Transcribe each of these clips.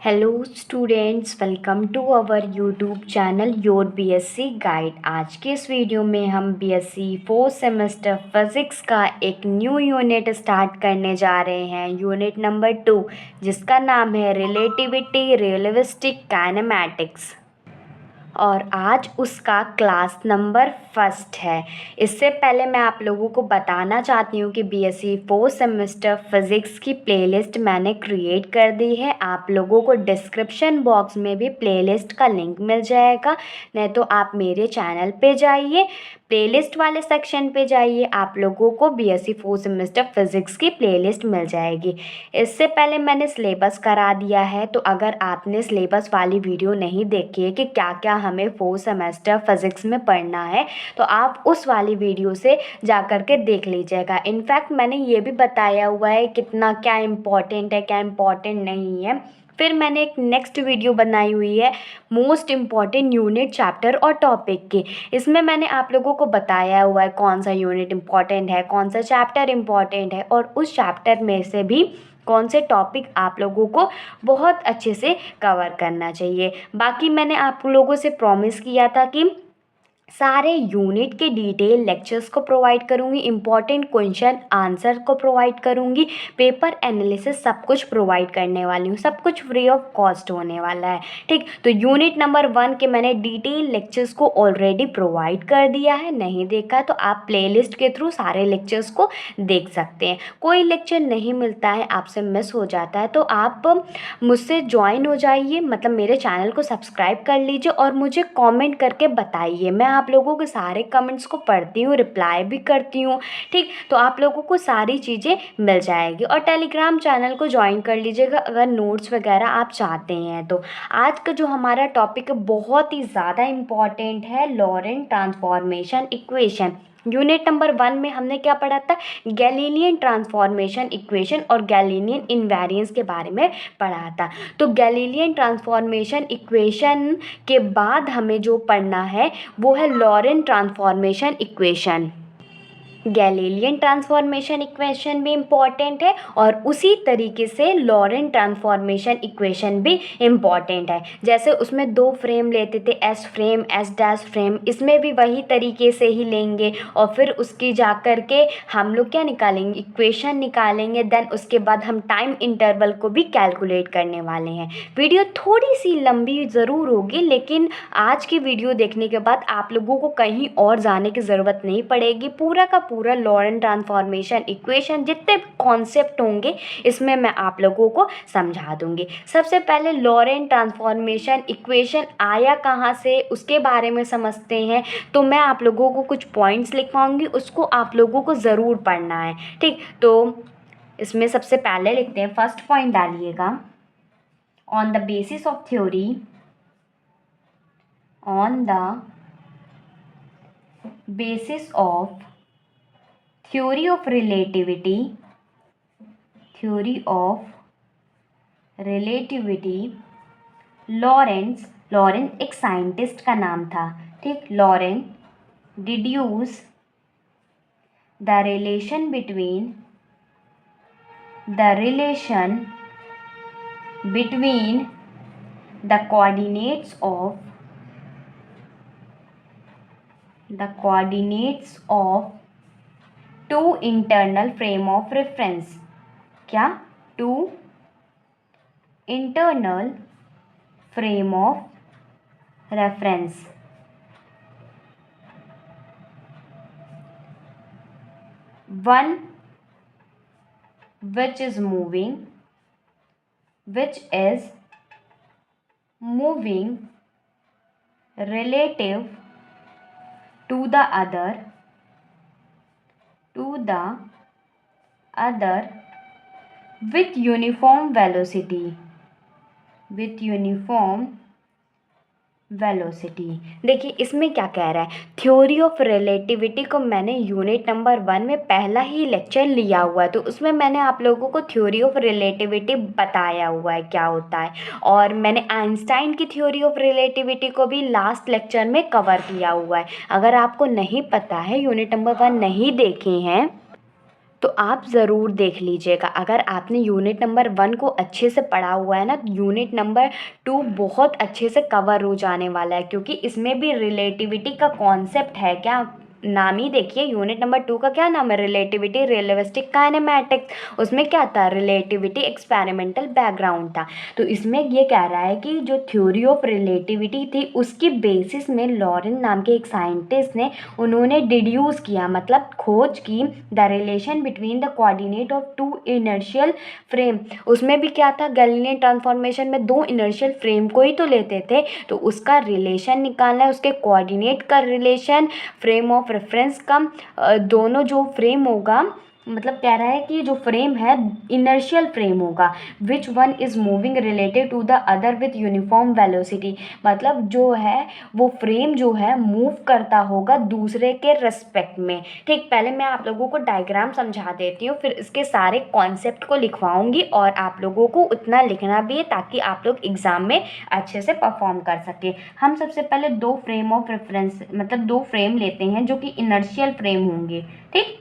Hello students, welcome to our YouTube channel your BSc guide. आज के इस video में हम बीएससी फोर्थ सेमेस्टर फिज़िक्स का एक न्यू यूनिट स्टार्ट करने जा रहे हैं, यूनिट नंबर 2, जिसका नाम है रिलेटिविटी रियलिस्टिक काइनेमैटिक्स। और आज उसका क्लास नंबर फर्स्ट है। इससे पहले मैं आप लोगों को बताना चाहती हूँ कि बीएससी फोर्थ सेमेस्टर फिज़िक्स की प्लेलिस्ट मैंने क्रिएट कर दी है। आप लोगों को डिस्क्रिप्शन बॉक्स में भी प्लेलिस्ट का लिंक मिल जाएगा, नहीं तो आप मेरे चैनल पे जाइए, प्लेलिस्ट वाले सेक्शन पे जाइए, आप लोगों को बीएससी फोर्थ सेमेस्टर फिज़िक्स की प्लेलिस्ट मिल जाएगी। इससे पहले मैंने सिलेबस करा दिया है, तो अगर आपने सिलेबस वाली वीडियो नहीं देखी है कि क्या क्या हमें फोर्थ सेमेस्टर फिज़िक्स में पढ़ना है, तो आप उस वाली वीडियो से जा कर के देख लीजिएगा। इनफैक्ट मैंने ये भी बताया हुआ है कितना क्या इम्पॉर्टेंट है, क्या इम्पॉर्टेंट नहीं है। फिर मैंने एक नेक्स्ट वीडियो बनाई हुई है मोस्ट इम्पॉर्टेंट यूनिट, चैप्टर और टॉपिक की। इसमें मैंने आप लोगों को बताया हुआ है कौन सा यूनिट इम्पॉर्टेंट है, कौन सा चैप्टर इम्पॉर्टेंट है, और उस चैप्टर में से भी कौन से टॉपिक आप लोगों को बहुत अच्छे से कवर करना चाहिए। बाकी मैंने आप लोगों से प्रॉमिस किया था कि सारे यूनिट के डिटेल लेक्चर्स को प्रोवाइड करूँगी, इम्पॉर्टेंट क्वेश्चन आंसर को प्रोवाइड करूँगी, पेपर एनालिसिस सब कुछ प्रोवाइड करने वाली हूँ, सब कुछ फ्री ऑफ कॉस्ट होने वाला है। ठीक, तो यूनिट नंबर 1 के मैंने डिटेल लेक्चर्स को ऑलरेडी प्रोवाइड कर दिया है, नहीं देखा तो आप प्लेलिस्ट के थ्रू सारे लेक्चर्स को देख सकते हैं। कोई लेक्चर नहीं मिलता है, आपसे मिस हो जाता है, तो आप मुझसे ज्वाइन हो जाइए, मतलब मेरे चैनल को सब्सक्राइब कर लीजिए और मुझे कमेंट करके बताइए। मैं आप लोगों के सारे कमेंट्स को पढ़ती हूँ, रिप्लाई भी करती हूँ। ठीक, तो आप लोगों को सारी चीज़ें मिल जाएगी। और टेलीग्राम चैनल को ज्वाइन कर लीजिएगा अगर नोट्स वगैरह आप चाहते हैं तो। आज का जो हमारा टॉपिक बहुत ही ज़्यादा इम्पॉर्टेंट है, Laurent transformation equation. Unit number 1 में हमने क्या पढ़ा था, गैलीलियन ट्रांसफॉर्मेशन इक्वेशन और गैलीलियन इनवेरिएंस के बारे में पढ़ा था। तो गैलीलियन ट्रांसफॉर्मेशन इक्वेशन के बाद हमें जो पढ़ना है वो है Laurent transformation equation. Galilean transformation equation भी इम्पॉर्टेंट है और उसी तरीके से लॉरेंट ट्रांसफॉर्मेशन इक्वेशन भी इम्पॉर्टेंट है। जैसे उसमें 2 फ्रेम लेते थे, S frame, S dash frame, इसमें भी वही तरीके से ही लेंगे और फिर उसकी जा कर के हम लोग क्या निकालेंगे, इक्वेशन निकालेंगे। देन उसके बाद हम टाइम इंटरवल को भी कैलकुलेट करने वाले हैं। वीडियो थोड़ी सी लंबी ज़रूर होगी, लेकिन आज की वीडियो देखने के बाद आप लोगों को कहीं और जाने की ज़रूरत नहीं पड़ेगी। पूरा का पूरा लॉरेंट ट्रांसफॉर्मेशन इक्वेशन जितने कॉन्सेप्ट होंगे इसमें मैं आप लोगों को समझा दूंगी। सबसे पहले लॉरेंट ट्रांसफॉर्मेशन इक्वेशन आया कहाँ से उसके बारे में समझते हैं। तो मैं आप लोगों को कुछ पॉइंट्स लिखवाऊंगी, उसको आप लोगों को ज़रूर पढ़ना है। ठीक, तो इसमें सबसे पहले लिखते हैं, फर्स्ट पॉइंट डालिएगा, on the basis of theory, on the basis of theory of relativity, Lawrence एक साइंटिस्ट का नाम था। ठीक, Lawrence deduce the relation between the coordinates of two internal frame of reference। क्या? two internal frame of reference। one which is moving relative to the other with uniform velocity। देखिए इसमें क्या कह रहा है, थ्योरी ऑफ रिलेटिविटी को मैंने unit number 1 में पहला ही लेक्चर लिया हुआ है, तो उसमें मैंने आप लोगों को थ्योरी ऑफ रिलेटिविटी बताया हुआ है क्या होता है। और मैंने आइंस्टाइन की थ्योरी ऑफ रिलेटिविटी को भी लास्ट लेक्चर में कवर किया हुआ है। अगर आपको नहीं पता है, यूनिट नंबर 1 नहीं देखे हैं, तो आप ज़रूर देख लीजिएगा। अगर आपने यूनिट नंबर 1 को अच्छे से पढ़ा हुआ है ना, यूनिट नंबर 2 बहुत अच्छे से कवर हो जाने वाला है, क्योंकि इसमें भी रिलेटिविटी का कॉन्सेप्ट है। क्या नाम ही देखिए, यूनिट नंबर 2 का क्या नाम है, रिलेटिविटी रिलेटिविस्टिक काइनेमैटिक्स। उसमें क्या था, रिलेटिविटी एक्सपेरिमेंटल बैकग्राउंड था। तो इसमें ये कह रहा है कि जो थ्योरी ऑफ रिलेटिविटी थी उसकी बेसिस में लॉरेंट नाम के एक साइंटिस्ट ने उन्होंने डिड्यूस किया, मतलब खोज की, the relation between the coordinate of two inertial frame. उसमें भी क्या था, गैलीलियन ट्रांसफॉर्मेशन में दो इनर्शियल फ्रेम को ही तो लेते थे, तो उसका रिलेशन निकालना है, उसके कोऑर्डिनेट का रिलेशन, फ्रेम ऑफ रेफरेंस का, दोनों जो फ्रेम होगा, मतलब कह रहा है कि जो फ्रेम है इनर्शियल फ्रेम होगा, which one is moving related to the other with uniform velocity. मतलब जो है वो फ्रेम जो है मूव करता होगा दूसरे के रेस्पेक्ट में। ठीक, पहले मैं आप लोगों को डायग्राम समझा देती हूँ, फिर इसके सारे कॉन्सेप्ट को लिखवाऊंगी और आप लोगों को उतना लिखना भी है ताकि आप लोग एग्ज़ाम में अच्छे से परफॉर्म कर सकें। हम सबसे पहले दो फ्रेम ऑफ रेफरेंस, मतलब दो फ्रेम लेते हैं जो कि इनर्शियल फ्रेम होंगे। ठीक,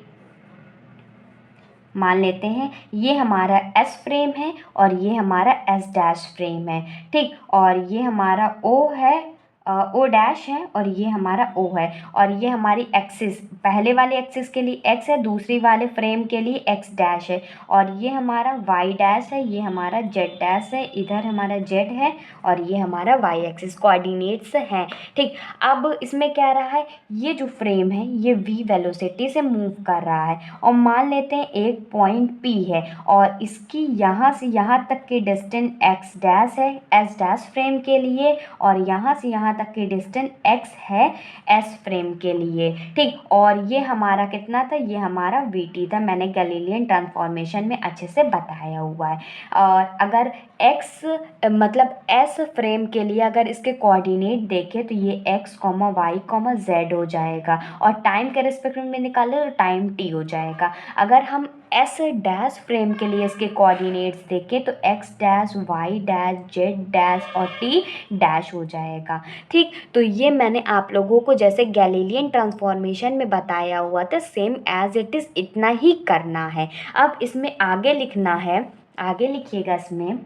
मान लेते हैं ये हमारा एस फ्रेम है और ये हमारा एस डैश फ्रेम है। ठीक, और ये हमारा ओ है, ओ डैश है, और ये हमारा ओ है, और ये हमारी एक्सिस, पहले वाले एक्सिस के लिए एक्स है, दूसरी वाले फ्रेम के लिए एक्स डैश है, और ये हमारा वाई डैश है, ये हमारा जेड डैश है, इधर हमारा जेड है, और ये हमारा वाई एक्सिस कोऑर्डिनेट्स हैं। ठीक, अब इसमें क्या रहा है, ये जो फ्रेम है ये वी वेलोसिटी से मूव कर रहा है, और मान लेते हैं एक पॉइंट पी है और इसकी यहाँ से यहाँ तक की डिस्टेंस एक्स डैश है एस डैश फ्रेम के लिए, और यहाँ से यहाँ तक की डिस्टेंस एक्स है एस फ्रेम के लिए। ठीक, और ये हमारा कितना था, ये हमारा वी टी था, मैंने गैलीलियन ट्रांसफॉर्मेशन में अच्छे से बताया हुआ है। और अगर एक्स मतलब एस फ्रेम के लिए अगर इसके कोऑर्डिनेट देखें तो ये X comma Y comma Z हो जाएगा, और टाइम के रिस्पेक्ट में निकाले तो टाइम टी हो जाएगा। अगर हम एस डैश फ्रेम के लिए इसके कोऑर्डिनेट्स देखें तो X dash Y dash Z dash और टी डैश हो जाएगा। ठीक, तो ये मैंने आप लोगों को जैसे गैलीलियन ट्रांसफॉर्मेशन में बताया हुआ था, सेम एज इट इज़ इतना ही करना है। अब इसमें आगे लिखना है, आगे लिखिएगा, इसमें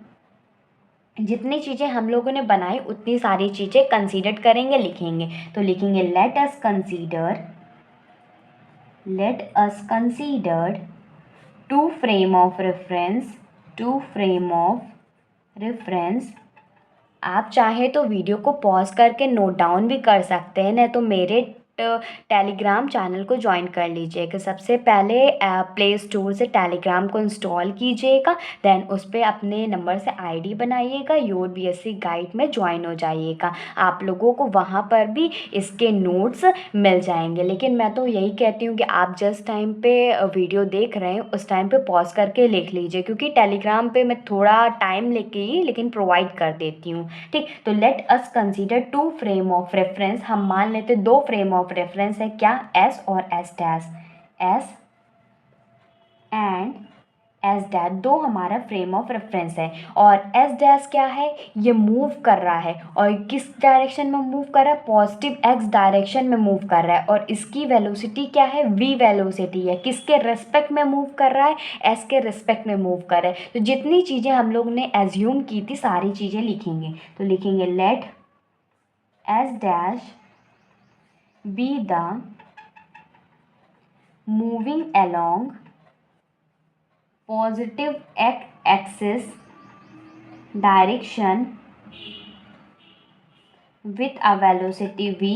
जितनी चीज़ें हम लोगों ने बनाई उतनी सारी चीज़ें कंसीडर करेंगे, लिखेंगे। तो लिखेंगे let us consider two frame of reference. आप चाहे तो वीडियो को पॉज करके नोट डाउन भी कर सकते हैं, नहीं तो मेरे टेलीग्राम चैनल को ज्वाइन कर लीजिएगा। सबसे पहले प्ले स्टोर से टेलीग्राम को इंस्टॉल कीजिएगा, देन उस पर अपने नंबर से आईडी बनाइएगा, योर बीएससी गाइड में ज्वाइन हो जाइएगा। आप लोगों को वहाँ पर भी इसके नोट्स मिल जाएंगे। लेकिन मैं तो यही कहती हूँ कि आप जिस टाइम पे वीडियो देख रहे हैं उस टाइम पे पॉज करके लिख लीजिए, क्योंकि टेलीग्राम पे मैं थोड़ा टाइम लेके ही लेकिन प्रोवाइड कर देती हूँ। ठीक, तो let us consider two frame of reference. हम मान लेते दो फ्रेम ऑफ रेफरेंस है, क्या, एस और S dash, S and S dash, दो हमारा फ्रेम ऑफ रेफरेंस है, और एस डैश क्या है, ये मूव कर रहा है, और किस डायरेक्शन में मूव कर रहा है, पॉजिटिव एक्स डायरेक्शन में मूव कर रहा है, और इसकी वेलोसिटी क्या है, वी वेलोसिटी है, किसके रेस्पेक्ट में मूव कर रहा है, एस के रेस्पेक्ट में मूव कर रहा है। तो जितनी चीज़ें हम लोग ने एज्यूम की थी सारी चीज़ें लिखेंगे। तो लिखेंगे let S dash be the moving along positive x-axis direction with a velocity v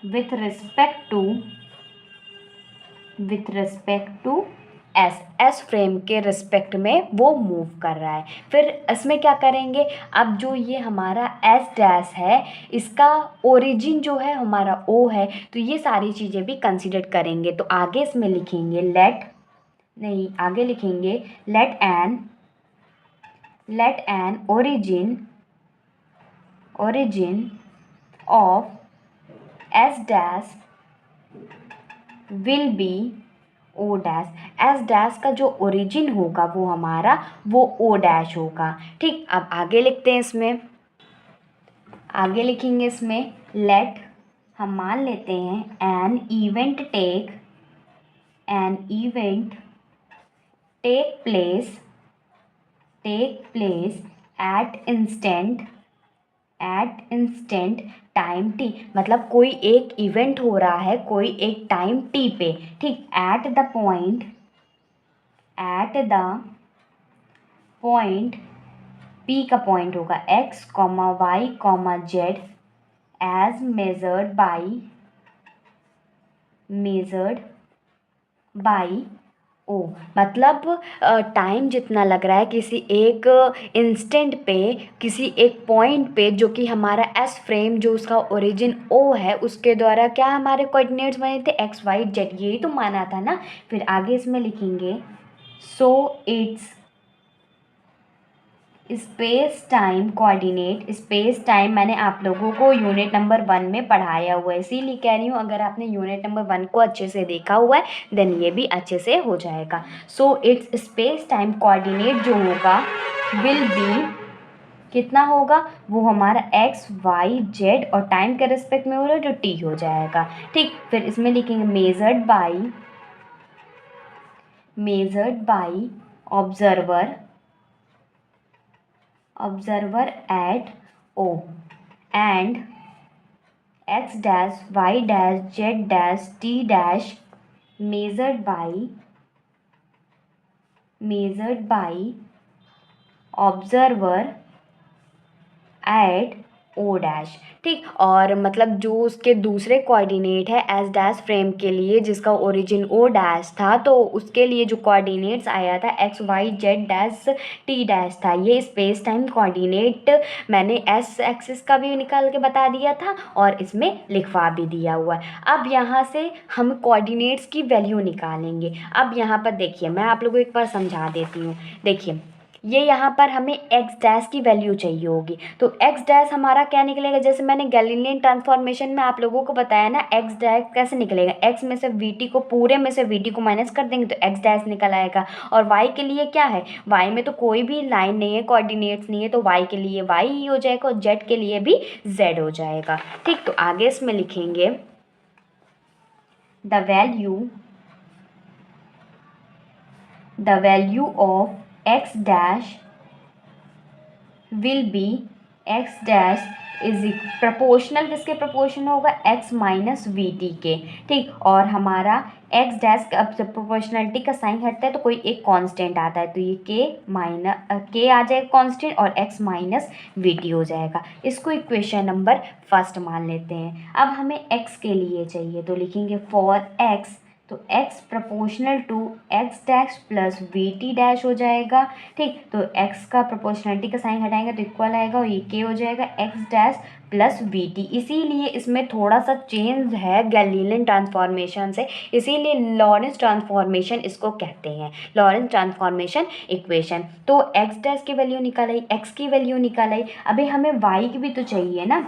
with respect to S frame के रिस्पेक्ट में वो मूव कर रहा है। फिर इसमें क्या करेंगे, अब जो ये हमारा एस डैश है इसका ओरिजिन जो है हमारा ओ है, तो ये सारी चीज़ें भी कंसीडर करेंगे। तो आगे इसमें लिखेंगे आगे लिखेंगे let an origin of S dash will be O dash. S dash का जो ओरिजिन होगा वो हमारा वो ओ डैश होगा। ठीक, अब आगे लिखते हैं, इसमें आगे लिखेंगे इसमें लेट हम मान लेते हैं an event take place at instant time T, मतलब कोई एक इवेंट हो रहा है कोई एक टाइम टी पे, ठीक। एट द पॉइंट पी का पॉइंट होगा X comma Y comma Z as measured by O, मतलब टाइम जितना लग रहा है किसी एक इंस्टेंट पे, किसी एक पॉइंट पे, जो कि हमारा एस फ्रेम जो उसका ओरिजिन ओ है उसके द्वारा क्या हमारे कोऑर्डिनेट्स बने थे एक्स वाई जेड, यही तो माना था ना। फिर आगे इसमें लिखेंगे so it's space time coordinate. Space time मैंने आप लोगों को यूनिट नंबर 1 में पढ़ाया हुआ है, इसीलिए कह रही हूँ अगर आपने यूनिट नंबर 1 को अच्छे से देखा हुआ है देन ये भी अच्छे से हो जाएगा। So it's space time coordinate जो होगा विल बी, कितना होगा वो हमारा एक्स वाई जेड और टाइम के रिस्पेक्ट में हो रहा है जो टी हो जाएगा, ठीक। फिर इसमें लिखेंगे measured by observer at O and X dash Y dash Z dash T dash measured by observer at O dash, ठीक। और मतलब जो उसके दूसरे कोऑर्डिनेट है एस डैश फ्रेम के लिए जिसका ओरिजिन ओ डैश था, तो उसके लिए जो कोऑर्डिनेट्स आया था X Y Z dash T dash था। ये स्पेस टाइम कोऑर्डिनेट मैंने एस एक्सिस का भी निकाल के बता दिया था और इसमें लिखवा भी दिया हुआ है। अब यहाँ से हम कोऑर्डिनेट्स की वैल्यू निकालेंगे। अब यहाँ पर देखिए मैं आप लोगों को एक बार समझा देती हूँ। देखिए ये यहाँ पर हमें एक्स डैश की वैल्यू चाहिए होगी, तो एक्स डैश हमारा क्या निकलेगा, जैसे मैंने गैलीलियन ट्रांसफॉर्मेशन में आप लोगों को बताया ना एक्स डैश कैसे निकलेगा, एक्स में से वी टी को पूरे में से वी टी को माइनस कर देंगे तो एक्स डैश निकल आएगा। और वाई के लिए क्या है, वाई में तो कोई भी लाइन नहीं है कोऑर्डिनेट्स नहीं है, तो वाई के लिए वाई ही हो जाएगा और जेड के लिए भी जेड हो जाएगा, ठीक। तो आगे इसमें लिखेंगे the value of x dash will B x dash is proportional, किसके प्रपोर्शन होगा एक्स माइनस वी टी के, ठीक। और हमारा एक्स डैश अब जब प्रोपोर्शनलिटी का साइन हटता है तो कोई एक कांस्टेंट आता है, तो ये के आ जाएगा कांस्टेंट और एक्स माइनस वी टी हो जाएगा। इसको इक्वेशन नंबर फर्स्ट मान लेते हैं। अब हमें एक्स के लिए चाहिए तो लिखेंगे फॉर एक्स, तो x proportional to X dash plus V T dash हो जाएगा, ठीक। तो x का प्रोपोर्शनलिटी का साइन हटाएंगे तो इक्वल आएगा और ये k हो जाएगा x dash plus V T. इसीलिए इसमें थोड़ा सा चेंज है गैलीलियन ट्रांसफॉर्मेशन से, इसीलिए लॉरेंस ट्रांसफॉर्मेशन इसको कहते हैं, लॉरेंस ट्रांसफॉर्मेशन इक्वेशन। तो x डैश की वैल्यू निकाल आई, x की वैल्यू निकाल आई, अभी हमें y की भी तो चाहिए ना,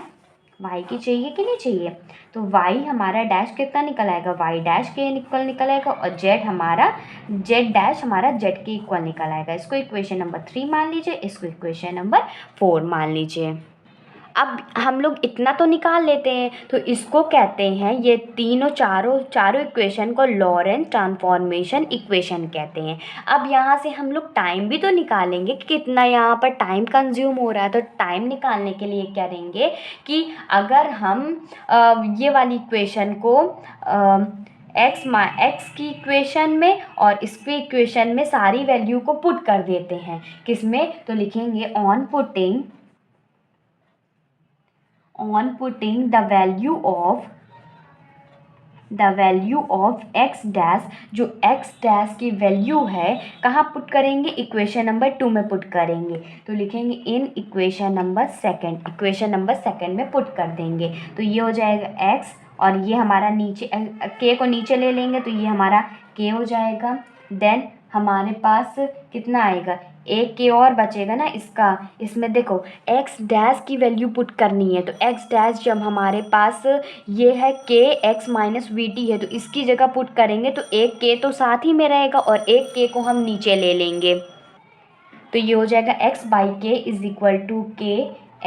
y की चाहिए कि नहीं चाहिए, तो y हमारा डैश कितना निकल आएगा y डैश के इक्वल निकल आएगा और z डैश हमारा z के इक्वल निकल आएगा। इसको इक्वेशन नंबर 3 मान लीजिए, इसको इक्वेशन नंबर 4 मान लीजिए। अब हम लोग इतना तो निकाल लेते हैं, तो इसको कहते हैं, ये चारों इक्वेशन को लॉरेंस ट्रांसफॉर्मेशन इक्वेशन कहते हैं। अब यहाँ से हम लोग टाइम भी तो निकालेंगे कि कितना यहाँ पर टाइम कंज्यूम हो रहा है, तो टाइम निकालने के लिए करेंगे कि अगर हम ये वाली इक्वेशन को एक्स की इक्वेशन में और इसकी इक्वेशन में सारी वैल्यू को पुट कर देते हैं, किसमें, तो लिखेंगे on putting the value of x dash, जो एक्स डैश की वैल्यू है कहाँ पुट करेंगे, इक्वेशन नंबर 2 में पुट करेंगे, तो लिखेंगे इन इक्वेशन नंबर सेकंड में पुट कर देंगे। तो ये हो जाएगा एक्स और ये हमारा नीचे के को नीचे ले लेंगे तो ये हमारा के हो जाएगा। देन हमारे पास कितना आएगा, एक के और बचेगा ना इसमें देखो एक्स डैश की वैल्यू पुट करनी है, तो एक्स डैश जब हमारे पास ये है के एक्स माइनस वी टी है तो इसकी जगह पुट करेंगे तो एक के तो साथ ही में रहेगा और एक के को हम नीचे ले लेंगे, तो ये हो जाएगा एक्स बाई के इज इक्वल टू के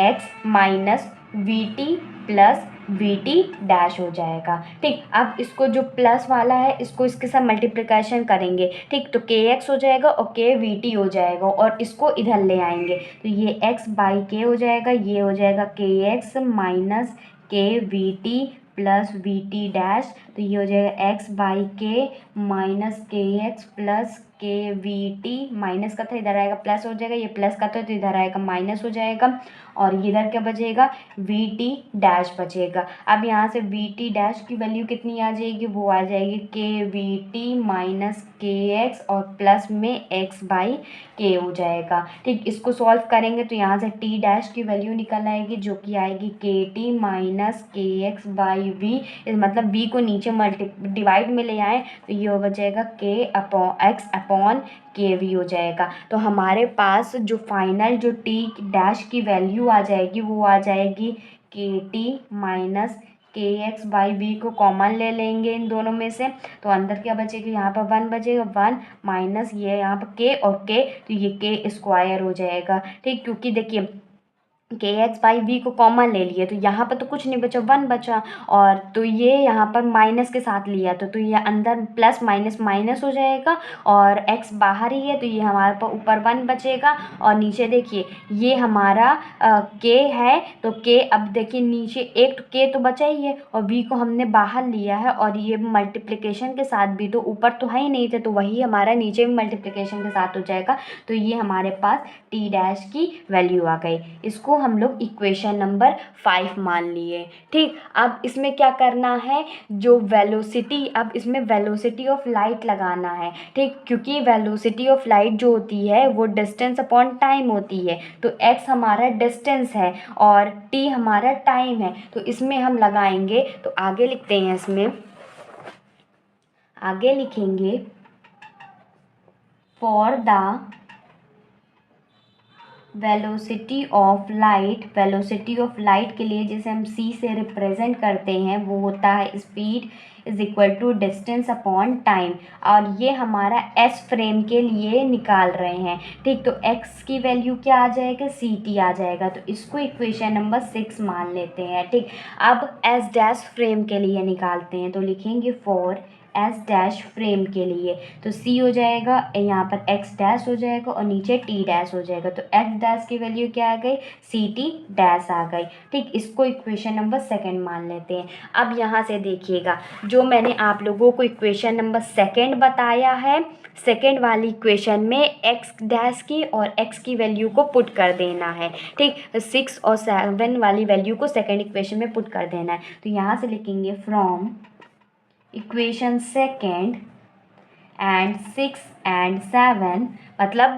x minus V T plus V T dash हो जाएगा। ठीक, अब इसको जो प्लस वाला है इसको इसके साथ मल्टीप्लिकेशन करेंगे। ठीक, तो के एक्स हो जाएगा और के वी टी हो जाएगा और इसको इधर ले आएंगे तो ये एक्स बाई के हो जाएगा, ये हो जाएगा के एक्स माइनस के we T plus V T dash, तो ये हो जाएगा एक्स बाई के माइनस के एक्स प्लस के वी टी, माइनस का था इधर आएगा प्लस हो जाएगा, ये प्लस का था तो इधर आएगा माइनस हो जाएगा और इधर क्या बचेगा वी टी डैश बचेगा। अब यहाँ से वी टी डैश की वैल्यू कितनी आ जाएगी, वो आ जाएगी के वी टी माइनस के एक्स और प्लस में एक्स बाई के हो जाएगा। ठीक, इसको सॉल्व करेंगे तो यहाँ से टी डैश की वैल्यू निकल आएगी जो कि आएगी के टी माइनस के एक्स बाई वी, मतलब वी को नीचे डिवाइड में ले आए तो ये हो बचेगा के अपॉन एक्स अपॉन के वी हो जाएगा। तो हमारे पास जो फाइनल जो टी डैश की वैल्यू आ जाएगी वो आ जाएगी के टी माइनस के एक्स बाई वी को कॉमन ले लेंगे इन दोनों में से, तो अंदर क्या बचेगा यहाँ पर वन बचेगा, वन माइनस ये यहाँ पर के और के, तो ये के स्क्वायर हो जाएगा। ठीक, क्योंकि देखिए के एक्स बाई वी को कॉमन ले लिए तो यहाँ पर तो कुछ नहीं बचा, वन बचा, और तो ये यहाँ पर माइनस के साथ लिया तो ये अंदर प्लस माइनस माइनस हो जाएगा और एक्स बाहर ही है तो ये हमारे पास ऊपर वन बचेगा और नीचे देखिए ये हमारा के है तो के, अब देखिए नीचे एक के तो बचा ही है और वी को हमने बाहर लिया है और ये मल्टीप्लिकेशन के साथ भी तो ऊपर तो है ही नहीं थे तो वही हमारा नीचे भी मल्टीप्लिकेशन के साथ हो जाएगा, तो ये हमारे पास टी डैश की वैल्यू आ गई। इसको हम लोग इक्वेशन नंबर 5 मान लिए। ठीक, अब इसमें क्या करना है, जो वेलोसिटी, अब इसमें वेलोसिटी ऑफ लाइट लगाना है। ठीक, क्योंकि वेलोसिटी ऑफ लाइट जो होती है वो डिस्टेंस अपॉन टाइम होती है, तो एक्स हमारा डिस्टेंस है और टी हमारा टाइम है, तो इसमें हम लगाएंगे तो आगे लिखते हैं, इसमें आगे लिखेंगे for the velocity of light, velocity of light के लिए जिसे हम c से रिप्रेजेंट करते हैं वो होता है speed is equal to distance upon time, और ये हमारा s फ्रेम के लिए निकाल रहे हैं। ठीक, तो x की वैल्यू क्या आ जाएगा, सी टी आ जाएगा, तो इसको इक्वेशन नंबर 6 मान लेते हैं। ठीक, अब s डैश फ्रेम के लिए निकालते हैं तो लिखेंगे फॉर एस डैश फ्रेम के लिए, तो सी हो जाएगा यहाँ पर एक्स डैश हो जाएगा और नीचे टी डैश हो जाएगा, तो एक्स डैश की वैल्यू क्या आ गई, सी टी डैश आ गई। ठीक, इसको इक्वेशन नंबर 2 मान लेते हैं। अब यहाँ से देखिएगा जो मैंने आप लोगों को इक्वेशन नंबर 2 बताया है, सेकेंड वाली इक्वेशन में एक्स डैश की और एक्स की वैल्यू को पुट कर देना है। ठीक, 6 और 7 वाली वैल्यू को सेकेंड इक्वेशन में पुट कर देना है, तो यहाँ से लिखेंगे from equation second and 6 and 7, मतलब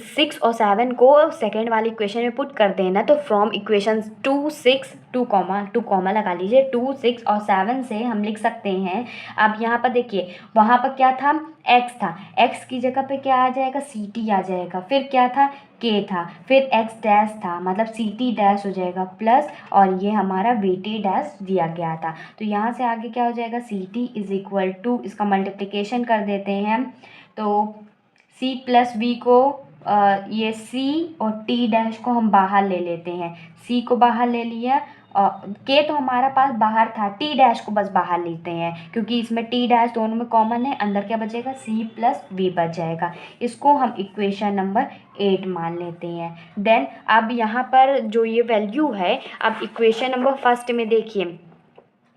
6 और 7 को सेकेंड वाली इक्वेशन में पुट कर देना, तो फ्रॉम इक्वेशन 2 6 टू कॉमा लगा लीजिए, 2 6 और 7 से हम लिख सकते हैं। अब यहाँ पर देखिए वहाँ पर क्या था, x था, x की जगह पे क्या आ जाएगा, सी टी आ जाएगा, फिर क्या था, k था, फिर x डैश था, मतलब सी टी डैश हो जाएगा प्लस, और ये हमारा वी टी डैश दिया गया था, तो यहाँ से आगे क्या हो जाएगा, C T is equal to, इसका मल्टीप्लिकेशन कर देते हैं तो c प्लस वी को ये c और t डैश को हम बाहर ले लेते हैं, c को बाहर ले लिया और k तो हमारा पास बाहर था, t डैश को बस बाहर लेते हैं क्योंकि इसमें t डैश दोनों में कॉमन है, अंदर क्या बचेगा, c प्लस वी बच जाएगा। इसको हम इक्वेशन नंबर 8 मान लेते हैं। देन अब यहाँ पर जो ये वैल्यू है, अब इक्वेशन नंबर 1 में देखिए,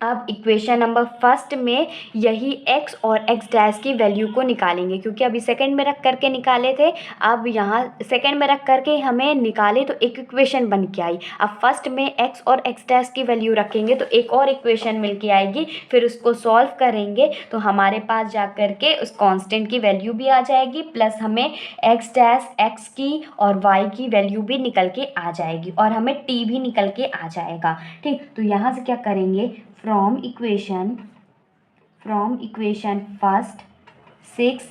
अब इक्वेशन नंबर 1 में यही x और x डैश की वैल्यू को निकालेंगे, क्योंकि अभी सेकंड में रख करके निकाले थे, अब यहाँ सेकंड में रख करके हमें निकाले तो एक इक्वेशन बन के आई। अब फर्स्ट में x और x डैश की वैल्यू रखेंगे तो एक और इक्वेशन मिल के आएगी, फिर उसको सॉल्व करेंगे तो हमारे पास जा कर के उस कांस्टेंट की वैल्यू भी आ जाएगी, प्लस हमें x डैश x की और y की वैल्यू भी निकल के आ जाएगी और हमें t भी निकल के आ जाएगा। ठीक, तो यहाँ से क्या करेंगे, फ्रॉम इक्वेशन 1 6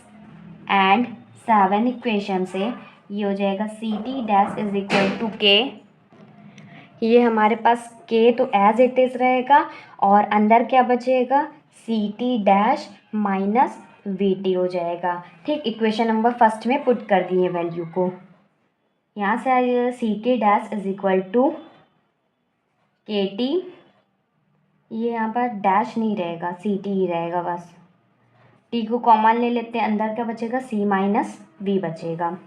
एंड 7 इक्वेशन से ये हो जाएगा C T dash is equal to K, ये हमारे पास के तो एज इट इज़ रहेगा और अंदर क्या बचेगा, C T dash minus V T हो जाएगा। ठीक, इक्वेशन नंबर 1 में पुट कर दिए वैल्यू को, यहाँ से आ जाएगा C T dash is equal to K T ये यहाँ पर डैश नहीं रहेगा, सी टी ही रहेगा बस। टी को कॉमन ले लेते हैं, अंदर क्या बचेगा, सी माइनस बी बचेगा।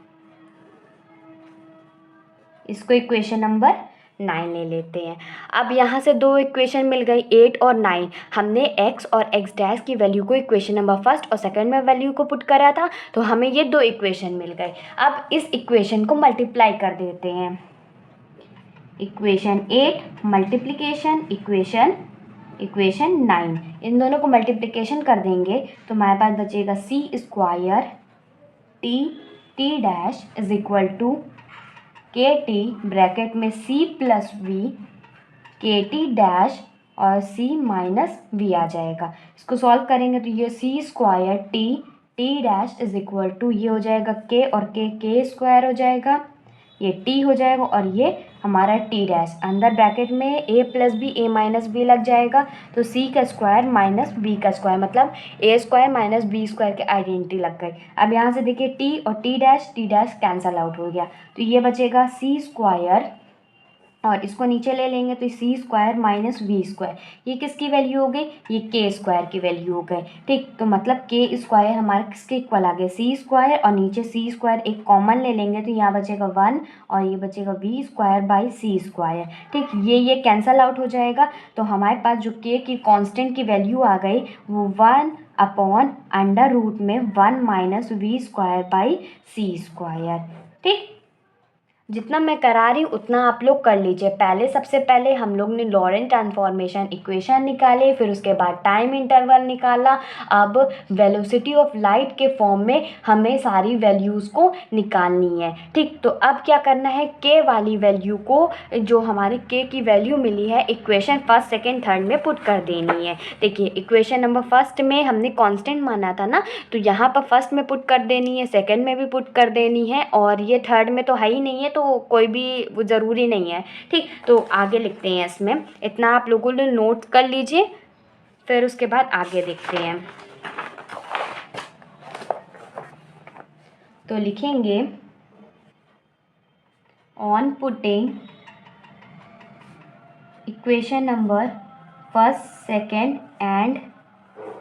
इसको इक्वेशन नंबर 9 ले लेते हैं। अब यहाँ से दो इक्वेशन मिल गई 8 और 9। हमने x और x डैश की वैल्यू को इक्वेशन नंबर फर्स्ट और सेकंड में वैल्यू को पुट करा था, तो हमें ये दो इक्वेशन मिल गए। अब इस इक्वेशन को मल्टीप्लाई कर देते हैं। इक्वेशन 8 मल्टीप्लिकेशन इक्वेशन 9, इन दोनों को मल्टीप्लिकेशन कर देंगे तो हमारे पास बचेगा C square T dash is equal to K T bracket में C plus V K T dash और सी माइनस वी आ जाएगा। इसको सॉल्व करेंगे तो ये C square T dash is equal to ये हो जाएगा के और के स्क्वायर हो जाएगा, ये टी हो जाएगा और ये हमारा टी डैश, अंदर ब्रैकेट में ए प्लस बी ए माइनस बी लग जाएगा तो सी का स्क्वायर माइनस बी का स्क्वायर, मतलब ए स्क्वायर माइनस बी स्क्वायर के आइडेंटिटी लग गई। अब यहाँ से देखिए टी और टी डैश कैंसल आउट हो गया तो ये बचेगा सी स्क्वायर और इसको नीचे ले लेंगे तो सी स्क्वायर माइनस वी स्क्वायर, ये किसकी वैल्यू हो गई, ये के स्क्वायर की वैल्यू हो गई। ठीक, तो मतलब के स्क्वायर हमारा किसके इक्वल आ गया, सी स्क्वायर, और नीचे सी स्क्वायर एक कॉमन ले लेंगे तो यहाँ बचेगा 1 और ये बचेगा V square by C square. ठीक, ये कैंसल आउट हो जाएगा तो हमारे पास जो के की कांस्टेंट की वैल्यू आ गई वो 1/√में 1 minus V square by C square. ठीक, जितना मैं करा रही हूँ उतना आप लोग कर लीजिए। सबसे पहले हम लोग ने लॉरेंट ट्रांसफॉर्मेशन इक्वेशन निकाले, फिर उसके बाद टाइम इंटरवल निकाला। अब वेलोसिटी ऑफ लाइट के फॉर्म में हमें सारी वैल्यूज़ को निकालनी है। ठीक, तो अब क्या करना है, के वाली वैल्यू को, जो हमारे के की वैल्यू मिली है, इक्वेशन फर्स्ट सेकेंड थर्ड में पुट कर देनी है। देखिए इक्वेशन नंबर फर्स्ट में हमने कांस्टेंट माना था ना, तो यहाँ पर फर्स्ट में पुट कर देनी है, सेकंड में भी पुट कर देनी है और ये थर्ड में तो है ही नहीं है तो कोई भी वो ज़रूरी नहीं है। ठीक, तो आगे लिखते हैं, इसमें इतना आप लोगों ने नोट कर लीजिए, फिर उसके बाद आगे देखते हैं। तो लिखेंगे on putting equation number first second and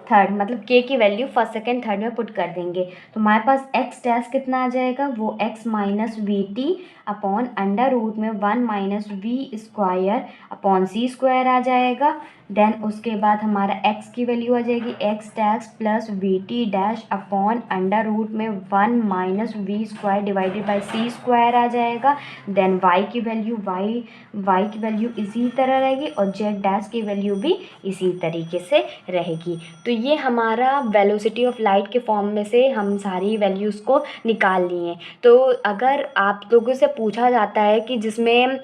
third, मतलब के की वैल्यू फर्स्ट सेकेंड थर्ड में पुट कर देंगे तो हमारे पास एक्स डैश कितना आ जाएगा, वो X minus V T upon √में 1 minus V square upon C square आ जाएगा। देन उसके बाद हमारा एक्स की वैल्यू आ जाएगी X dash plus V T dash upon √में 1 minus V square divided by C square आ जाएगा। देन वाई की वैल्यू इसी तरह रहेगी और जेड डैश की वैल्यू भी इसी तरीके से रहेगी। तो ये हमारा वेलोसिटी ऑफ लाइट के फॉर्म में से हम सारी वैल्यूज़ को निकाल लिए। तो अगर आप लोगों से पूछा जाता है कि जिसमें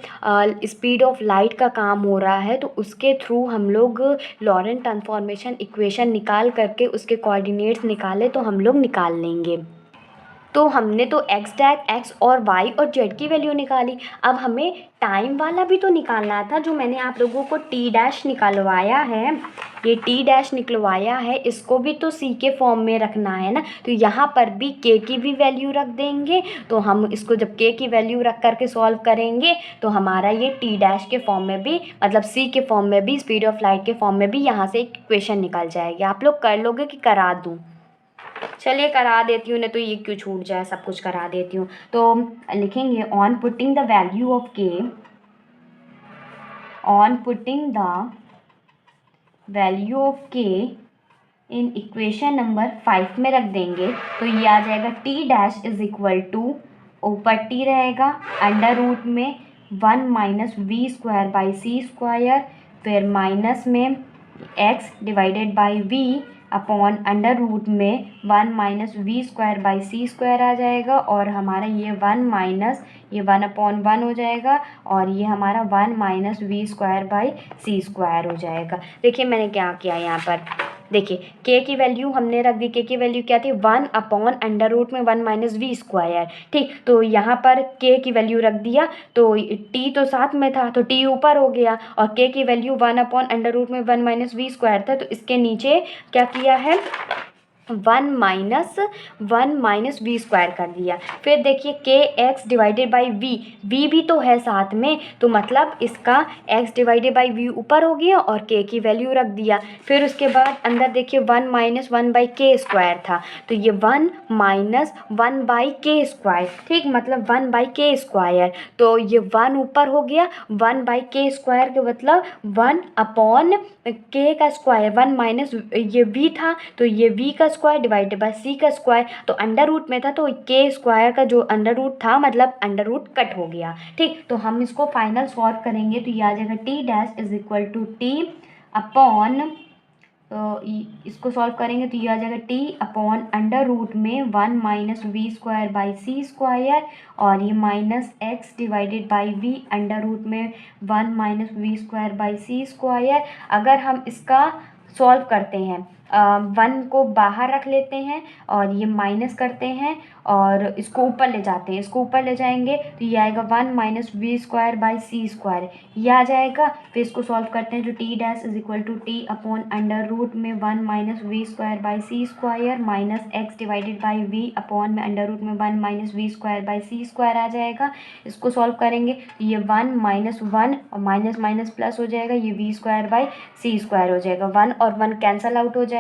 स्पीड ऑफ लाइट का काम हो रहा है तो उसके थ्रू हम लोग लॉरेंट ट्रांसफॉर्मेशन इक्वेशन निकाल करके उसके कोऑर्डिनेट्स निकाले तो हम लोग निकाल लेंगे। तो हमने तो एक्स और वाई और जेड की वैल्यू निकाली, अब हमें टाइम वाला भी तो निकालना था। जो मैंने आप लोगों को टी डैश निकलवाया है, ये टी डैश निकलवाया है, इसको भी तो सी के फॉर्म में रखना है ना, तो यहाँ पर भी के की भी वैल्यू रख देंगे। तो हम इसको जब के की वैल्यू रख करके सॉल्व करेंगे तो हमारा ये टी डैश के फॉर्म में भी, मतलब सी के फॉर्म में भी, स्पीड ऑफ लाइट के फॉर्म में भी यहाँ से एक इक्वेशन निकल जाएगी। आप लोग कर लोगे कि करा दूँ? चलिए करा देती हूँ, नहीं तो ये क्यों छूट जाए, सब कुछ करा देती हूँ। तो लिखेंगे on putting the value of K, on putting the value of K in equation number 5 में रख देंगे तो ये आ जाएगा T dash is equal to, ऊपर टी रहेगा √, में 1 minus V square by C square, फिर माइनस में X divided by V upon √, में 1 minus V square by C square आ जाएगा और हमारा ये 1 माइनस ये 1/1 हो जाएगा और ये हमारा 1 minus V square by C square हो जाएगा। देखिए मैंने क्या किया यहाँ पर, देखिए के की वैल्यू हमने रख दी, के की वैल्यू क्या थी, 1/√, में 1 माइनस वी स्क्वायर। ठीक, तो यहाँ पर के की वैल्यू रख दिया तो टी तो साथ में था तो टी ऊपर हो गया और के की वैल्यू 1/√, में 1 माइनस वी स्क्वायर था, तो इसके नीचे क्या किया है, वन माइनस वी स्क्वायर कर दिया। फिर देखिए के एक्स डिवाइडेड बाई वी भी तो है साथ में, तो मतलब इसका एक्स डिवाइडेड बाई वी ऊपर हो गया और के की वैल्यू रख दिया। फिर उसके बाद अंदर देखिए वन माइनस वन बाई के स्क्वायर था, तो ये वन माइनस वन बाई के स्क्वायर, ठीक, मतलब वन बाई के स्क्वायर, तो ये वन ऊपर हो गया, वन बाई के स्क्वायर के मतलब वन अपॉन के का स्क्वायर, वन माइनस ये वी था तो ये वी का स्क्वायर डिवाइडेड बाय सी का स्क्वायर, तो अंडर रूट में था तो के स्क्वायर का जो अंडर रूट था मतलब अंडर रूट कट हो गया, ठीक। तो हम इसको फाइनल सॉल्व करेंगे तो ये आ जाएगा T dash is equal to T upon, तो इसको सॉल्व करेंगे तो ये आ जाएगा टी अपॉन अंडर रूट में one minus V square by C square, और ये minus X divided by V under root में one minus V square by C square. अगर हम इसका सॉल्व करते हैं, वन को बाहर रख लेते हैं और ये माइनस करते हैं और इसको ऊपर ले जाते हैं, इसको ऊपर ले जाएंगे तो ये आएगा one minus V square by C square, ये आ जाएगा। फिर इसको सॉल्व करते हैं जो T dash is equal to T upon under root में one minus V square by C square minus X divided by V upon में अंडर रूट में one minus V square by C square आ जाएगा। इसको solve करेंगे तो ये one minus one और माइनस माइनस प्लस हो जाएगा, ये V square by C square हो जाएगा, वन और वन कैंसल आउट हो जाएगा,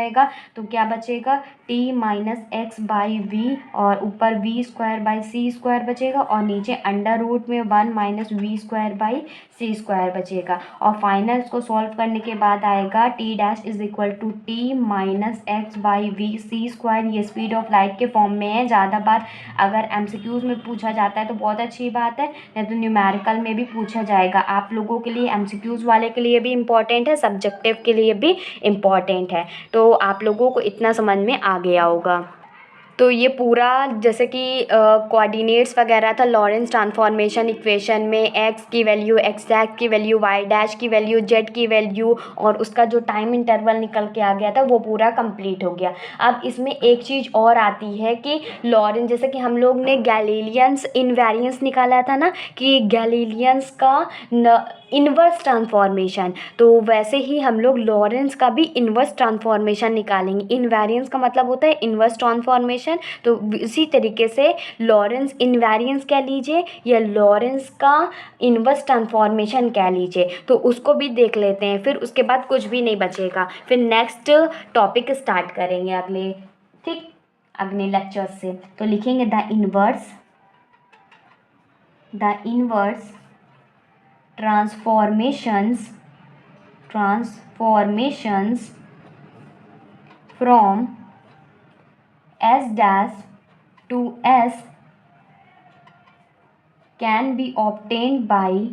तो क्या बचेगा T minus X by V और ऊपर V square by C square बचेगा और नीचे अंडर रूट में one minus V square by C square बचेगा। और फाइनल इसको सॉल्व करने के बाद आएगा T dash is equal to T minus X by V C square, ये स्पीड ऑफ लाइट के फॉर्म में है। ज़्यादा बार अगर एमसीक्यूज में पूछा जाता है तो बहुत अच्छी बात है, नहीं तो न्यूमेरिकल में भी पूछा जाएगा। आप लोगों के लिए एमसीक्यूज वाले के लिए भी इम्पॉर्टेंट है, सब्जेक्टिव के लिए भी इम्पॉर्टेंट है, तो आप लोगों को इतना समझ में आ गया होगा। तो ये पूरा जैसे कि कोऑर्डिनेट्स वगैरह था, लॉरेंस ट्रांसफॉर्मेशन इक्वेशन में एक्स की वैल्यू, एक्स डैश की वैल्यू, वाई डैश की वैल्यू, जेड की वैल्यू और उसका जो टाइम इंटरवल निकल के आ गया था वो पूरा कंप्लीट हो गया। अब इसमें एक चीज़ और आती है कि लॉरेंस, जैसे कि हम लोग ने गैलीलियंस इनवेरियंस निकाला था ना कि गैलीलियंस का इन्वर्स ट्रांसफॉर्मेशन, तो वैसे ही हम लोग लॉरेंस का भी इन्वर्स ट्रांसफॉर्मेशन निकालेंगे। इनवेरियंस का मतलब होता है इन्वर्स ट्रांसफॉर्मेशन, तो इसी तरीके से लॉरेंस इनवेरियंस कह लीजिए या लॉरेंस का इन्वर्स ट्रांसफॉर्मेशन कह लीजिए, तो उसको भी देख लेते हैं। फिर उसके बाद कुछ भी नहीं बचेगा, फिर नेक्स्ट टॉपिक स्टार्ट करेंगे अगले, ठीक, अगले लेक्चर से। तो लिखेंगे the inverse transformations from S dash to S can be obtained by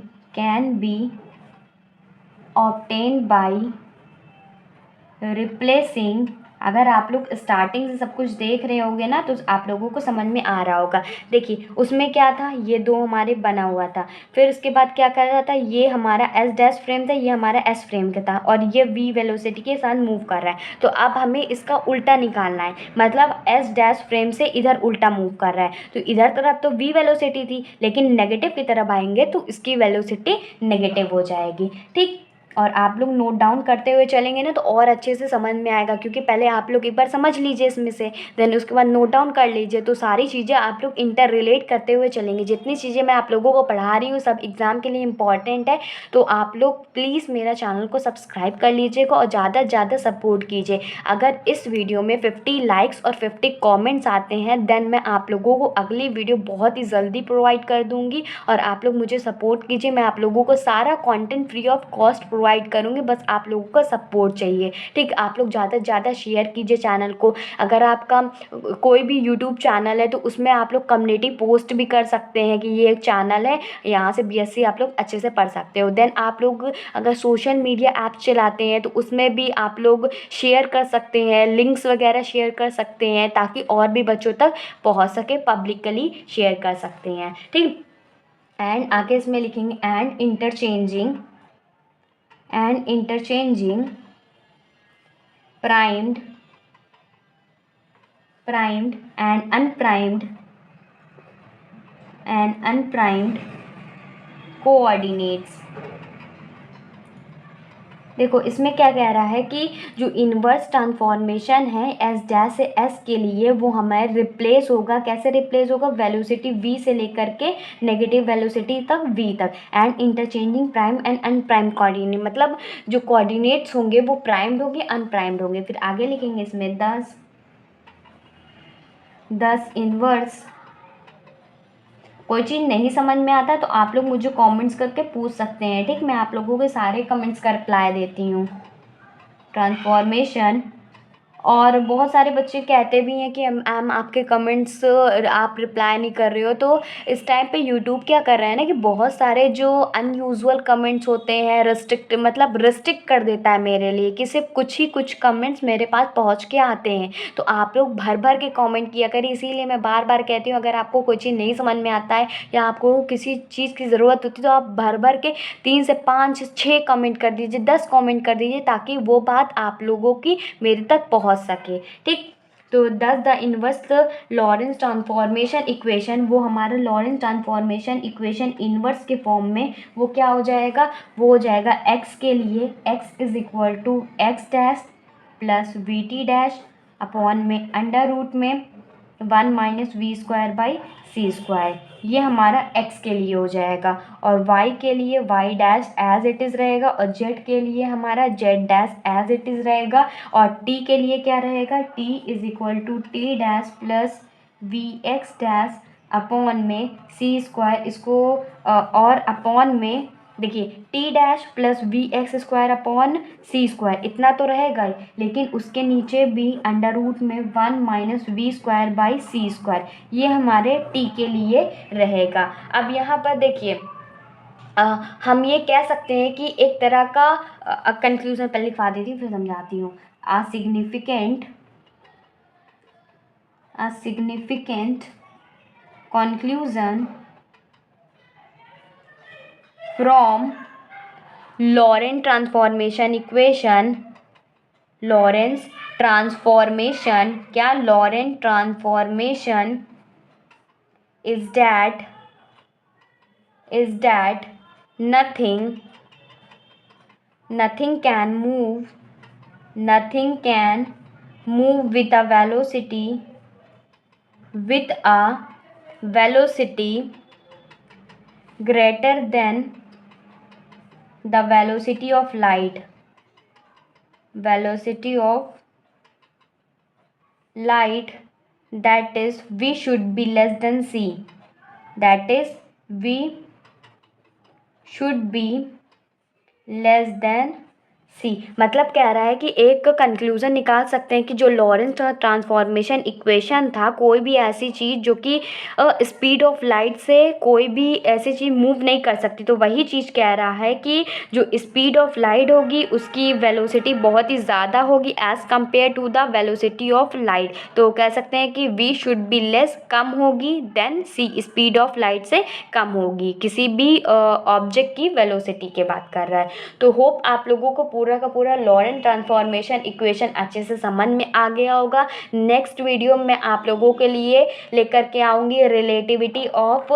replacing। अगर आप लोग स्टार्टिंग से सब कुछ देख रहे होंगे ना तो आप लोगों को समझ में आ रहा होगा। देखिए उसमें क्या था, ये दो हमारे बना हुआ था, फिर उसके बाद क्या कर रहा था, ये हमारा एस डैश फ्रेम था, ये हमारा एस फ्रेम का था और ये वी वेलोसिटी के साथ मूव कर रहा है। तो अब हमें इसका उल्टा निकालना है, मतलब एस डैश फ्रेम से इधर उल्टा मूव कर रहा है, तो इधर तरफ तो वी वेलोसिटी थी लेकिन नेगेटिव की तरफ आएंगे तो इसकी वेलोसिटी नेगेटिव हो जाएगी, ठीक। और आप लोग नोट डाउन करते हुए चलेंगे ना तो और अच्छे से समझ में आएगा, क्योंकि पहले आप लोग एक बार समझ लीजिए इसमें से, देन उसके बाद नोट डाउन कर लीजिए, तो सारी चीज़ें आप लोग इंटर रिलेट करते हुए चलेंगे। जितनी चीज़ें मैं आप लोगों को पढ़ा रही हूँ सब एग्ज़ाम के लिए इंपॉर्टेंट है, तो आप लोग प्लीज़ मेरा चैनल को सब्सक्राइब कर लीजिएगा और ज़्यादा से ज़्यादा सपोर्ट कीजिए। अगर इस वीडियो में 50 लाइक्स और 50 कॉमेंट्स आते हैं देन मैं आप लोगों को अगली वीडियो बहुत ही जल्दी प्रोवाइड कर दूँगी, और आप लोग मुझे सपोर्ट कीजिए। मैं आप लोगों को सारा content free of cost provide करूँगी, बस आप लोगों का सपोर्ट चाहिए, ठीक। आप लोग ज़्यादा से ज़्यादा शेयर कीजिए चैनल को। अगर आपका कोई भी यूट्यूब चैनल है तो उसमें आप लोग कम्युनिटी पोस्ट भी कर सकते हैं कि ये एक चैनल है, यहाँ से बीएससी आप लोग अच्छे से पढ़ सकते हो। देन आप लोग अगर सोशल मीडिया ऐप चलाते हैं तो उसमें भी आप लोग शेयर कर सकते हैं, लिंक्स वगैरह शेयर कर सकते हैं ताकि और भी बच्चों तक पहुँच सके, पब्लिकली शेयर कर सकते हैं, ठीक। एंड आगे इसमें लिखेंगे and interchanging primed and unprimed coordinates देखो इसमें क्या कह रहा है कि जो इन्वर्स ट्रांसफॉर्मेशन है एस डैश से एस के लिए वो हमारे रिप्लेस होगा। कैसे रिप्लेस होगा? वेलोसिटी v से लेकर के नेगेटिव वेलोसिटी तक v तक, and interchanging prime and unprimed coordinate, मतलब जो कोऑर्डिनेट्स होंगे वो प्राइम्ड होंगे अनप्राइम्ड होंगे। फिर आगे लिखेंगे इसमें 10 इन्वर्स। कोई चीज़ नहीं समझ में आता तो आप लोग मुझे कमेंट्स करके पूछ सकते हैं, ठीक। मैं आप लोगों के सारे कमेंट्स का रिप्लाई देती हूँ। ट्रांसफॉर्मेशन। और बहुत सारे बच्चे कहते भी हैं कि मैम आपके कमेंट्स आप रिप्लाई नहीं कर रहे हो। तो इस टाइम पे यूट्यूब क्या कर रहा है ना कि बहुत सारे जो अनयूजुअल कमेंट्स होते हैं रिस्ट्रिक्ट कर देता है मेरे लिए, कि सिर्फ कुछ कमेंट्स मेरे पास पहुंच के आते हैं। तो आप लोग भर भर के कमेंट किया करिए, इसीलिए मैं बार बार कहती हूँ अगर आपको कोई चीज़ नहीं समझ में आता है या आपको किसी चीज़ की ज़रूरत होती है तो आप भर भर के 3 से 5 6 कमेंट कर दीजिए, 10 कमेंट कर दीजिए, ताकि वो बात आप लोगों की मेरे तक पहुंच सके, ठीक। तो the inverse Lorentz transformation equation, वो हमारा लॉरेंस ट्रांसफॉर्मेशन इक्वेशन इनवर्स के फॉर्म में वो क्या हो जाएगा? वो हो जाएगा x के लिए x is equal to X dash plus V T dash upon में अंडर रूट में 1 minus V square by C square. ये हमारा x के लिए हो जाएगा, और y के लिए y dash as it is रहेगा, और z के लिए हमारा z dash as it is रहेगा, और t के लिए क्या रहेगा? t is equal to T dash plus V X dash upon में सी स्क्वायर, इसको और अपॉन में देखिए T dash plus V X square upon C square, इतना तो रहेगा ही, लेकिन उसके नीचे भी अंडर रूट में 1 minus V square by C square, ये हमारे टी के लिए रहेगा। अब यहाँ पर देखिए हम ये कह सकते हैं कि एक तरह का कंक्लूजन पहले लिखवा देती हूँ फिर समझाती हूँ। A significant conclusion from Lorentz transformation equation, Lorentz transformation, क्या Lorentz transformation is that nothing can move with a velocity greater than the velocity of light, that is v should be less than c, that is v should be less than सी। मतलब कह रहा है कि एक conclusion निकाल सकते हैं कि जो लॉरेंस ट्रांसफॉर्मेशन इक्वेशन था, कोई भी ऐसी चीज़ जो कि स्पीड ऑफ लाइट से कोई भी ऐसी चीज़ मूव नहीं कर सकती, तो वही चीज़ कह रहा है कि जो स्पीड ऑफ लाइट होगी उसकी वेलोसिटी बहुत ही ज़्यादा होगी as compare to the velocity of light. तो कह सकते हैं कि वी शुड बी लेस, कम होगी, then C speed of light से कम होगी, किसी भी ऑब्जेक्ट की वेलोसिटी की बात कर रहा है। तो होप आप लोगों को पूरा का पूरा लॉरेंट ट्रांसफॉर्मेशन इक्वेशन अच्छे से समझ में आ गया होगा। नेक्स्ट वीडियो में आप लोगों के लिए लेकर के आऊँगी रिलेटिविटी ऑफ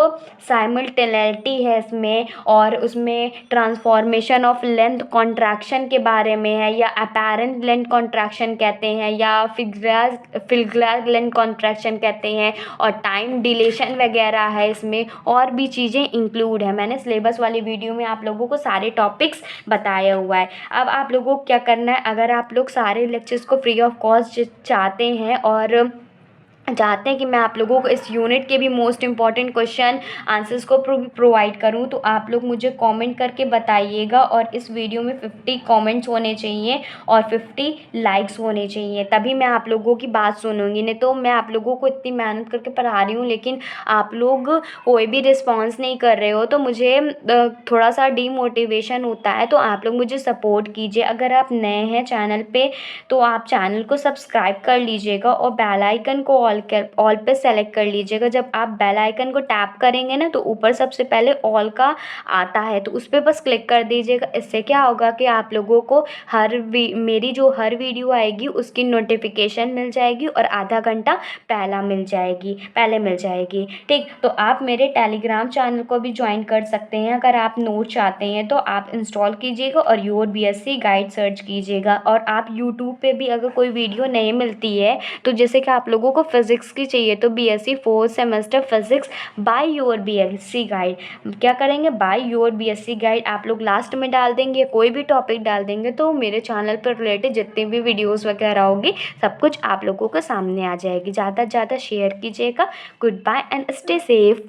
साइमल्टेनिटी है इसमें, और उसमें ट्रांसफॉर्मेशन ऑफ लेंथ कॉन्ट्रैक्शन के बारे में है, या अपैरेंट लेंथ कॉन्ट्रैक्शन कहते हैं, या फिल्ग्लास लेंथ कॉन्ट्रैक्शन कहते हैं, और टाइम डिलेशन वगैरह है इसमें, और भी चीज़ें इंक्लूड है। मैंने सिलेबस वाली वीडियो में आप लोगों को सारे टॉपिक्स बताया हुआ है। अब आप लोगों को क्या करना है, अगर आप लोग सारे लेक्चर्स को फ्री ऑफ कॉस्ट चाहते हैं और चाहते हैं कि मैं आप लोगों को इस यूनिट के भी मोस्ट इम्पॉर्टेंट क्वेश्चन आंसर्स को प्रोवाइड करूं, तो आप लोग मुझे कमेंट करके बताइएगा, और इस वीडियो में 50 कमेंट्स होने चाहिए और 50 लाइक्स होने चाहिए, तभी मैं आप लोगों की बात सुनूंगी। नहीं तो मैं आप लोगों को इतनी मेहनत करके पढ़ा रही हूँ लेकिन आप लोग कोई भी रिस्पॉन्स नहीं कर रहे हो, तो मुझे थोड़ा सा डीमोटिवेशन होता है। तो आप लोग मुझे सपोर्ट कीजिए। अगर आप नए हैं चैनल पे तो आप चैनल को सब्सक्राइब कर लीजिएगा और बेल आइकन को ऑल ऑल पे सेलेक्ट कर लीजिएगा। जब आप बेल आइकन को टैप करेंगे ना तो ऊपर सबसे पहले ऑल का आता है, तो उस पर बस क्लिक कर दीजिएगा। इससे क्या होगा कि आप लोगों को मेरी जो हर वीडियो आएगी उसकी नोटिफिकेशन मिल जाएगी और आधा घंटा पहले मिल जाएगी। ठीक, तो आप मेरे टेलीग्राम चैनल को भी ज्वाइन कर सकते हैं। अगर आप नोट चाहते हैं तो आप इंस्टॉल कीजिएगा और योर बीएससी गाइड सर्च कीजिएगा। और आप यूट्यूब पे भी अगर कोई वीडियो नहीं मिलती है, तो जैसे कि आप लोगों को फिज़िक्स की चाहिए तो BSc 4th semester physics by your BSc guide, क्या करेंगे, बाय योर बीएससी गाइड आप लोग लास्ट में डाल देंगे, कोई भी टॉपिक डाल देंगे तो मेरे चैनल पर रिलेटेड जितनी भी वीडियोस वगैरह होगी सब कुछ आप लोगों के सामने आ जाएगी। ज़्यादा से ज़्यादा शेयर कीजिएगा। Good bye and stay safe.